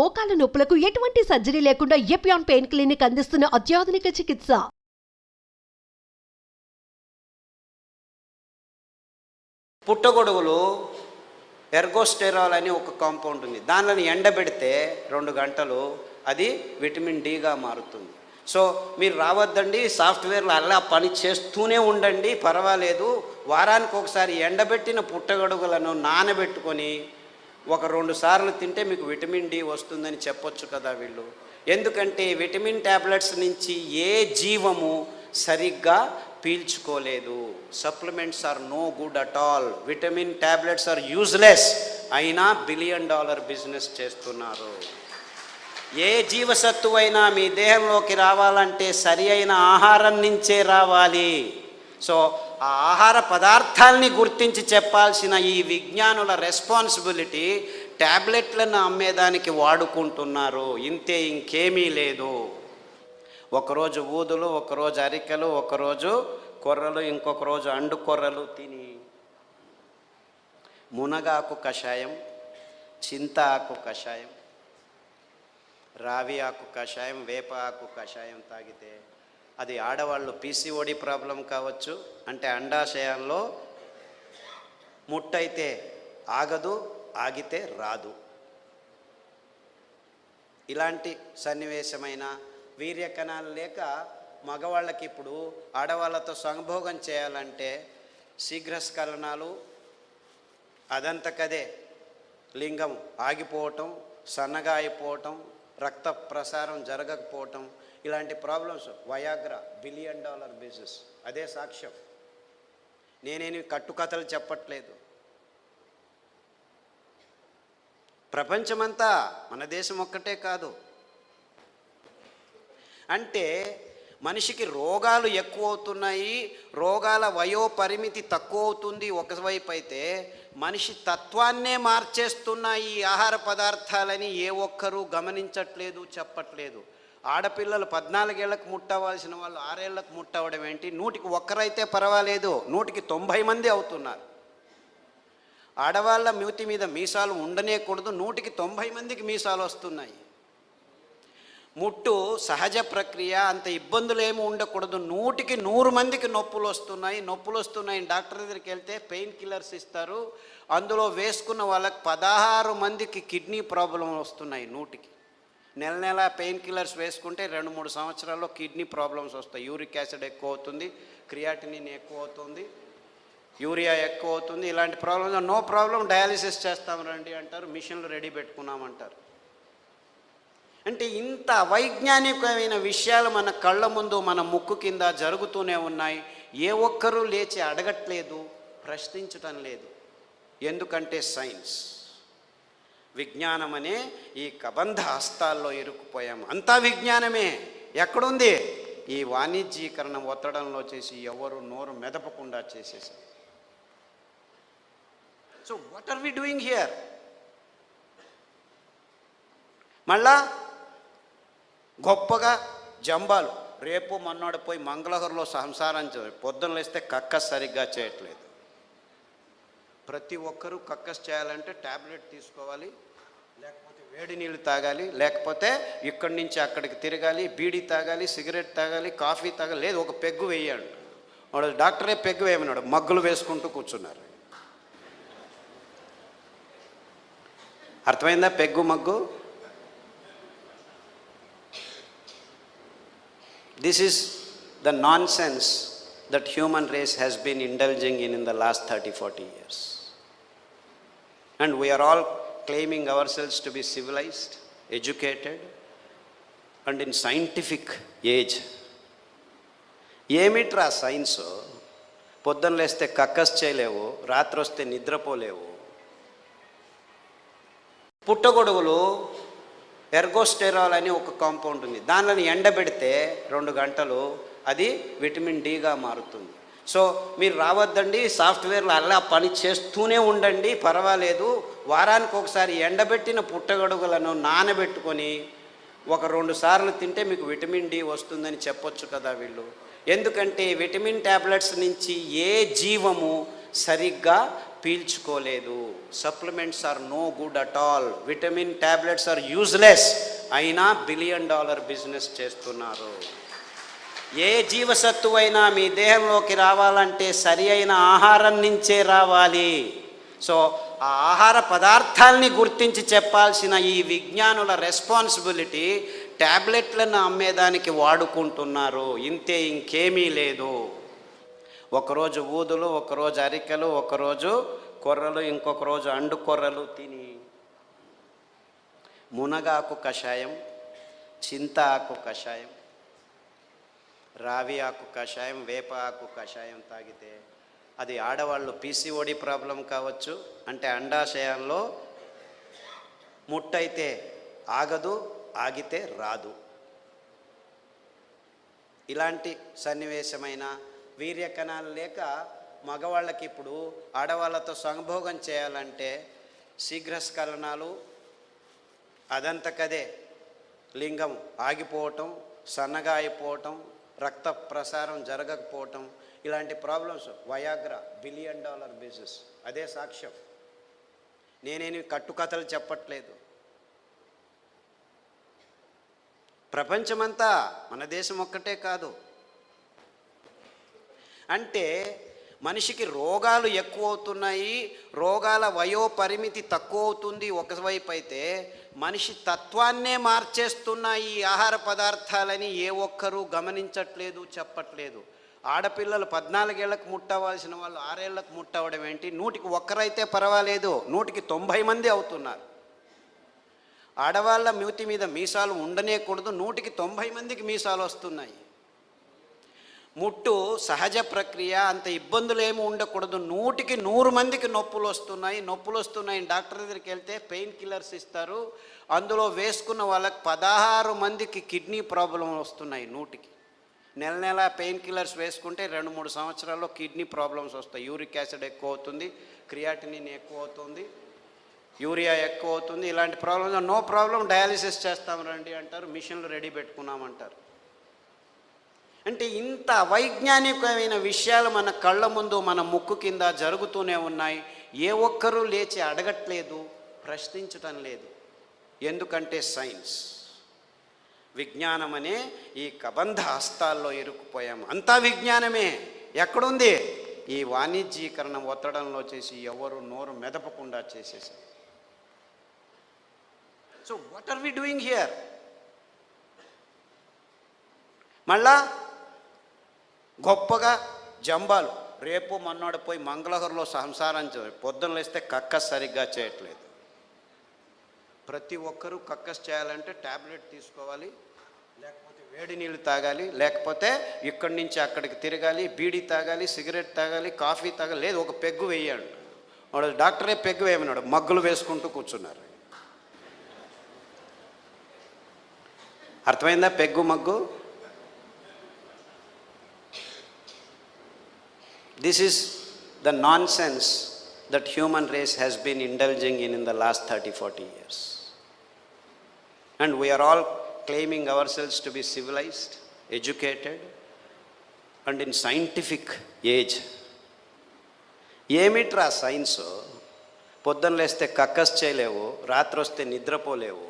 మోకాల నొప్పులకు ఎటువంటి సర్జరీ లేకుండా ఎపియాన్ పెయిన్ క్లినిక్ అందిస్తున్న అత్యాధునిక చికిత్స. పుట్టగొడుగులు ఎర్గోస్టెరాల్ అని ఒక కాంపౌండ్ ఉంది. దానిని ఎండబెడితే 2 గంటలు అది విటమిన్ డిగా మారుతుంది. సో మీరు రావద్దండి, సాఫ్ట్వేర్లో అలా పని చేస్తూనే ఉండండి, పర్వాలేదు. వారానికి ఒకసారి ఎండబెట్టిన పుట్టగొడుగులను నానబెట్టుకొని 1-2 సార్లు తింటే మీకు విటమిన్ డి వస్తుందని చెప్పొచ్చు కదా వీళ్ళు. ఎందుకంటే విటమిన్ ట్యాబ్లెట్స్ నుంచి ఏ జీవము సరిగ్గా పీల్చుకోలేదు. Supplements are no good at all. Vitamin tablets are useless. అయినా $1 బిలియన్ బిజినెస్ చేస్తున్నారు. ఏ జీవసత్తువైనా మీ దేహంలోకి రావాలంటే సరి అయిన ఆహారం నుంచే రావాలి. సో ఆ ఆహార పదార్థాలని గుర్తించి చెప్పాల్సిన ఈ విజ్ఞానుల రెస్పాన్సిబిలిటీ ట్యాబ్లెట్లను అమ్మేదానికి వాడుకుంటున్నారు. ఇంతే, ఇంకేమీ లేదు. ఒకరోజు ఊదులు, ఒకరోజు అరికెలు, ఒకరోజు కొర్రలు, ఇంకొక రోజు అండు కొర్రలు తిని మునగాకు కషాయం, చింత ఆకు కషాయం, రావి ఆకు కషాయం, వేప ఆకు కషాయం తాగితే అది ఆడవాళ్ళు పీసీఓడి ప్రాబ్లం కావచ్చు, అంటే అండాశయంలో ముట్టయితే ఆగదు, ఆగితే రాదు. ఇలాంటి సన్నివేశమైన వీర్యకణాలు లేక మగవాళ్ళకి ఇప్పుడు ఆడవాళ్ళతో సంభోగం చేయాలంటే శీఘ్రస్ఖలనాలు, అదంతకదే లింగం ఆగిపోవటం, సన్నగా అయిపోవటం, రక్త ప్రసారం జరగకపోవటం, ఇలాంటి ప్రాబ్లమ్స్. Viagra $1 billion business. అదే సాక్ష్యం. నేనేమి కట్టుకథలు చెప్పట్లేదు. ప్రపంచమంతా, మన దేశం ఒక్కటే కాదు. అంటే మనిషికి రోగాలు ఎక్కువ అవుతున్నాయి, రోగాల వయోపరిమితి తక్కువ అవుతుంది ఒకవైపు అయితే, మనిషి తత్వాన్నే మార్చేస్తున్నాయి ఈ ఆహార పదార్థాలని ఏ ఒక్కరూ గమనించట్లేదు, చెప్పట్లేదు. ఆడపిల్లలు 14 ఏళ్లకు ముట్టవలసిన వాళ్ళు 6 ఏళ్లకు ముట్టవడం ఏంటి? 100కి 1 అయితే పర్వాలేదు, 100కి 90 మంది అవుతున్నారు. ఆడవాళ్ళ మూతి మీద మీసాలు ఉండనేకూడదు, 100కి 90 మందికి మీసాలు వస్తున్నాయి. ముట్టు సహజ ప్రక్రియ, అంత ఇబ్బందులు ఏమి ఉండకూడదు, 100కి 100 మందికి నొప్పులు వస్తున్నాయి. డాక్టర్ దగ్గరికి వెళ్తే పెయిన్ కిల్లర్స్ ఇస్తారు, అందులో వేసుకున్న వాళ్ళకి 16 మందికి కిడ్నీ ప్రాబ్లం వస్తున్నాయి. 100కి నెల పెయిన్ కిల్లర్స్ వేసుకుంటే 2-3 సంవత్సరాల్లో కిడ్నీ ప్రాబ్లమ్స్ వస్తాయి. యూరిక్ యాసిడ్ ఎక్కువ అవుతుంది, క్రియాటినిన్ ఎక్కువ అవుతుంది, యూరియా ఎక్కువ అవుతుంది. ఇలాంటి ప్రాబ్లమ్స్ నో ప్రాబ్లం, డయాలిసిస్ చేస్తాం రండి అంటారు, మిషన్లు రెడీ పెట్టుకున్నామంటారు. అంటే ఇంత వైజ్ఞానికమైన విషయాలు మన కళ్ళ ముందు, మన ముక్కు కింద జరుగుతూనే ఉన్నాయి. ఏ ఒక్కరూ లేచి అడగట్లేదు, ప్రశ్నించటం లేదు. ఎందుకంటే సైన్స్, విజ్ఞానం అనే ఈ కబంధ హస్తాల్లో ఇరుక్కుపోయాము. అంతా విజ్ఞానమే. ఎక్కడుంది? ఈ వాణిజ్యీకరణ ఒత్తడంలో చేసి ఎవరు నోరు మెదపకుండా చేసేసారు. So what are we doing here? మళ్ళా గొప్పగా జంబాలు, రేపు మొన్నడు పోయి మంగళగిరిలో సంసారం పొద్దున్న లేస్తే కక్కస్ సరిగ్గా చేయట్లేదు. ప్రతి ఒక్కరూ కక్కస్ చేయాలంటే ట్యాబ్లెట్ తీసుకోవాలి, లేకపోతే వేడి నీళ్ళు తాగాలి, లేకపోతే ఇక్కడి నుంచి అక్కడికి తిరగాలి, బీడీ తాగాలి, సిగరెట్ తాగాలి, కాఫీ తాగాలి, లేదు ఒక పెగ్గు వేయండి. వాడు డాక్టరే పెగ్గు వేయమన్నాడు, మగ్గులు వేసుకుంటూ కూర్చున్నారు. అర్థమైందా peg mug? This is the nonsense that human race has been indulging in the last 30-40 years. And we are all claiming ourselves to be civilized, educated, and in scientific age. ఏమిట్రా science? పొద్దున్న లేస్తే కక్కస్ చేయలేవు, రాత్రి వస్తే నిద్రపోలేవు. పుట్టగొడుగులు ergosterol అని ఒక compound ఉంది. దానిని ఎండబెడితే 2 గంటలు అది విటమిన్ డిగా మారుతుంది. సో మీరు రావద్దండి, సాఫ్ట్వేర్లో అలా పని చేస్తూనే ఉండండి, పర్వాలేదు. వారానికి ఒకసారి ఎండబెట్టిన పుట్టగొడుగులను నానబెట్టుకొని 1-2 సార్లు తింటే మీకు విటమిన్ డి వస్తుందని చెప్పొచ్చు కదా వీళ్ళు. ఎందుకంటే విటమిన్ ట్యాబ్లెట్స్ నుంచి ఏ జీవము సరిగ్గా పీల్చుకోలేదు. Supplements are no good at all, vitamin tablets are useless, అయినా $1 బిలియన్ బిజినెస్ చేస్తున్నారు. ఏ జీవసత్తువు అయినా మీ దేహంలోకి రావాలంటే సరి అయిన ఆహారం నుంచే రావాలి. సో ఆ ఆహార పదార్థాలని గుర్తించి చెప్పాల్సిన ఈ విజ్ఞానుల రెస్పాన్సిబిలిటీ ట్యాబ్లెట్లను అమ్మేదానికి వాడుకుంటున్నారు. ఇంతే, ఇంకేమీ లేదు. ఒకరోజు ఊదులు, ఒకరోజు అరికెలు, ఒకరోజు కొర్రలు, ఇంకొక రోజు అండు కొర్రలు తిని మునగాకు కషాయం, చింత ఆకు కషాయం, రావి ఆకు కషాయం, వేప ఆకు కషాయం తాగితే అది ఆడవాళ్ళు పీసీఓడి ప్రాబ్లం కావచ్చు, అంటే అండాశయంలో ముట్టయితే ఆగదు, ఆగితే రాదు, ఇలాంటి సన్నివేశమైన వీర్య కణాలు లేక మగవాళ్ళకి ఇప్పుడు ఆడవాళ్ళతో సంభోగం చేయాలంటే శీఘ్రస్ఖలనాలు, అదంతకదే లింగం ఆగిపోవటం, సన్నగా అయిపోవటం, రక్త ప్రసారం జరగకపోవటం, ఇలాంటి ప్రాబ్లమ్స్. వయాగ్రా $1 బిలియన్ బిజినెస్, అదే సాక్ష్యం. నేనేమి కట్టుకథలు చెప్పట్లేదు. ప్రపంచమంతా, మన దేశం ఒక్కటే కాదు. అంటే మనిషికి రోగాలు ఎక్కువ అవుతున్నాయి, రోగాల వయో పరిమితి తక్కువ అవుతుంది ఒకవైపు అయితే, మనిషి తత్వాన్నే మార్చేస్తున్నాయి ఈ ఆహార పదార్థాలని ఏ ఒక్కరూ గమనించట్లేదు, చెప్పట్లేదు. ఆడపిల్లలు 14 ఏళ్లకు ముట్టవలసిన వాళ్ళు 6 ఏళ్లకు ముట్టవడం ఏంటి? 100కి 1 అయితే పర్వాలేదు, 100కి 90 మంది అవుతున్నారు. ఆడవాళ్ళ మూతి మీద మీసాలు ఉండనేకూడదు, 100కి 90 మందికి మీసాలు వస్తున్నాయి. ముట్టు సహజ ప్రక్రియ, అంత ఇబ్బందులు ఏమి ఉండకూడదు, 100కి 100 మందికి నొప్పులు వస్తున్నాయి. డాక్టర్ దగ్గరికి వెళ్తే పెయిన్ కిల్లర్స్ ఇస్తారు, అందులో వేసుకున్న వాళ్ళకి 16 మందికి కిడ్నీ ప్రాబ్లం వస్తున్నాయి. 100కి నెల పెయిన్ కిల్లర్స్ వేసుకుంటే 2-3 సంవత్సరాల్లో కిడ్నీ ప్రాబ్లమ్స్ వస్తాయి. యూరిక్ యాసిడ్ ఎక్కువ అవుతుంది, క్రియాటినిన్ ఎక్కువ అవుతుంది, యూరియా ఎక్కువ అవుతుంది. ఇలాంటి ప్రాబ్లమ్స్ నో ప్రాబ్లం, డయాలిసిస్ చేస్తాం రండి అంటారు, మిషన్లు రెడీ పెట్టుకున్నామంటారు. అంటే ఇంత అవైజ్ఞానికమైన విషయాలు మన కళ్ళ ముందు, మన ముక్కు కింద జరుగుతూనే ఉన్నాయి. ఏ ఒక్కరూ లేచి అడగట్లేదు, ప్రశ్నించటం లేదు. ఎందుకంటే సైన్స్, విజ్ఞానం అనే ఈ కబంధ హస్తాల్లో ఇరుక్కుపోయాము. అంతా విజ్ఞానమే. ఎక్కడుంది? ఈ వాణిజ్యీకరణ ఒత్తడంలో చేసి ఎవరు నోరు మెదపకుండా చేసేసారు. So what are we doing here? మళ్ళా గొప్పగా జంబాలు, రేపు మన్నాడు పోయి మంగళగిరిలో సంసారం పొద్దున్న లేస్తే కక్కస్ సరిగ్గా చేయట్లేదు. ప్రతి ఒక్కరూ కక్కస్ చేయాలంటే ట్యాబ్లెట్ తీసుకోవాలి, లేకపోతే వేడి నీళ్ళు తాగాలి, లేకపోతే ఇక్కడి నుంచి అక్కడికి తిరగాలి, బీడీ తాగాలి, సిగరెట్ తాగాలి, కాఫీ తాగాలి, లేదు ఒక పెగ్గు వేయండి. వాడు డాక్టరే పెగ్గు వేయమన్నాడు, మగ్గులు వేసుకుంటూ కూర్చున్నారు. అర్థమైందా peg mug? This is the nonsense that human race has been indulging in the last 30-40 years. And we are all claiming ourselves to be civilized, educated, and in scientific age. ఏమిట్రా science? పొద్దున్న లేస్తే కక్కస్ చేయలేవు, రాత్రి వస్తే నిద్రపోలేవు,